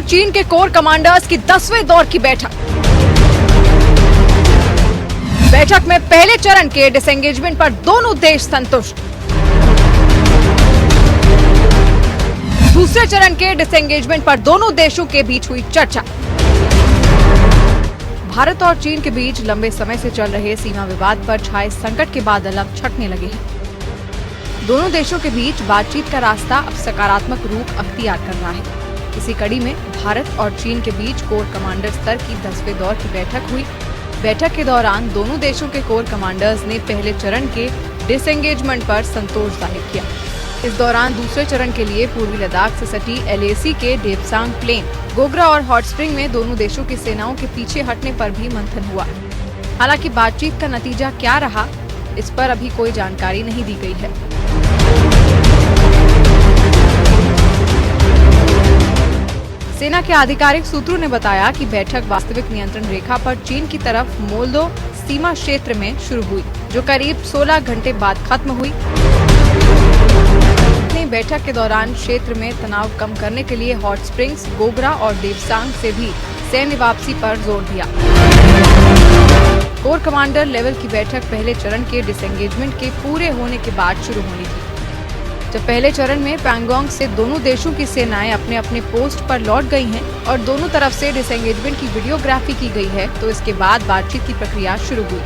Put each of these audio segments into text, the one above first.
चीन के core commanders की 10वें दौर की बैठक। बैठक में पहले चरण के डिसएंगेजमेंट पर दोनों देश संतुष्ट। दूसरे चरण के डिसएंगेजमेंट पर दोनों देशों के बीच हुई चर्चा। भारत और चीन के बीच लंबे समय से चल रहे सीमा विवाद पर छाए संकट के बादल अब छटने लगे हैं। दोनों देशों के बीच बातचीत का रास्ता अब सकारात्मक रूप अख्तियार कर रहा है। इसी कड़ी में भारत और चीन के बीच कोर कमांडर स्तर की 10वें दौर की बैठक हुई। बैठक के दौरान दोनों देशों के कोर कमांडर्स ने पहले चरण के डिसएंगेजमेंट पर संतोष जाहिर किया। इस दौरान दूसरे चरण के लिए पूर्वी लद्दाख से सटी LAC के डेप्सांग प्लेन, गोगरा और हॉट स्प्रिंग में दोनों देशों की सेनाओं के पीछे हटने पर भी मंथन हुआ। हालांकि बातचीत का नतीजा क्या रहा, इस पर अभी कोई जानकारी नहीं दी गई है। सेना के आधिकारिक सूत्रों ने बताया कि बैठक वास्तविक नियंत्रण रेखा पर चीन की तरफ मोल्दो सीमा क्षेत्र में शुरू हुई, जो करीब 16 घंटे बाद खत्म हुई। बैठक के दौरान क्षेत्र में तनाव कम करने के लिए हॉट स्प्रिंग्स, गोगरा और डेप्सांग से भी सैन्य वापसी पर जोर दिया। कोर कमांडर लेवल की बैठक पहले चरण के डिसएंगेजमेंट के पूरे होने के बाद शुरू होनी थी। जब पहले चरण में पैंगोंग से दोनों देशों की सेनाएं अपने अपने पोस्ट पर लौट गई हैं और दोनों तरफ से डिसएंगेजमेंट की वीडियोग्राफी की गई है, तो इसके बाद बातचीत की प्रक्रिया शुरू हुई।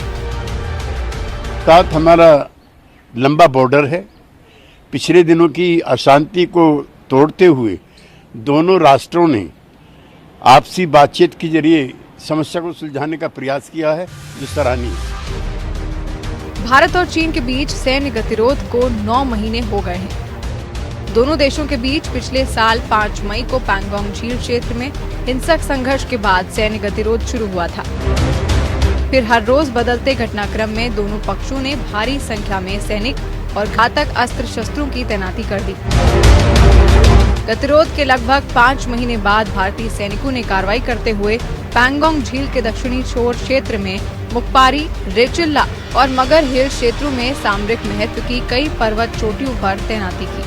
साथ हमारा लंबा बॉर्डर है। पिछले दिनों की अशांति को तोड़ते हुए दोनों राष्ट्रों ने आपसी बातचीत के जरिए समस्या को सुलझाने का प्रयास किया है, जो सराहनीय है। भारत और चीन के बीच सैन्य गतिरोध को 9 महीने हो गए हैं। दोनों देशों के बीच पिछले साल 5 मई को पैंगोंग झील क्षेत्र में हिंसक संघर्ष के बाद सैन्य गतिरोध शुरू हुआ था। फिर हर रोज बदलते घटनाक्रम में दोनों पक्षों ने भारी संख्या में सैनिक और घातक अस्त्र शस्त्रों की तैनाती कर दी। गतिरोध के लगभग 5 महीने बाद भारतीय सैनिकों ने कार्रवाई करते हुए पैंगोंग झील के दक्षिणी छोर क्षेत्र में मुक्पारी, रेचिल्ला और मगर हिल क्षेत्रों में सामरिक महत्व की कई पर्वत चोटियों पर तैनाती की।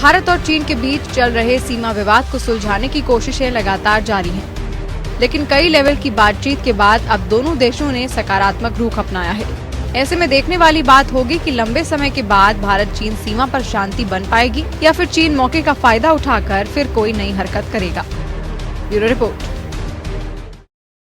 भारत और चीन के बीच चल रहे सीमा विवाद को सुलझाने की कोशिशें लगातार जारी हैं। लेकिन कई लेवल की बातचीत के बाद अब दोनों देशों ने सकारात्मक रुख अपनाया है। ऐसे में देखने वाली बात होगी कि लंबे समय के बाद भारत चीन सीमा पर शांति बन पाएगी या फिर चीन मौके का फायदा उठाकर फिर कोई नई हरकत करेगा। Bureau report.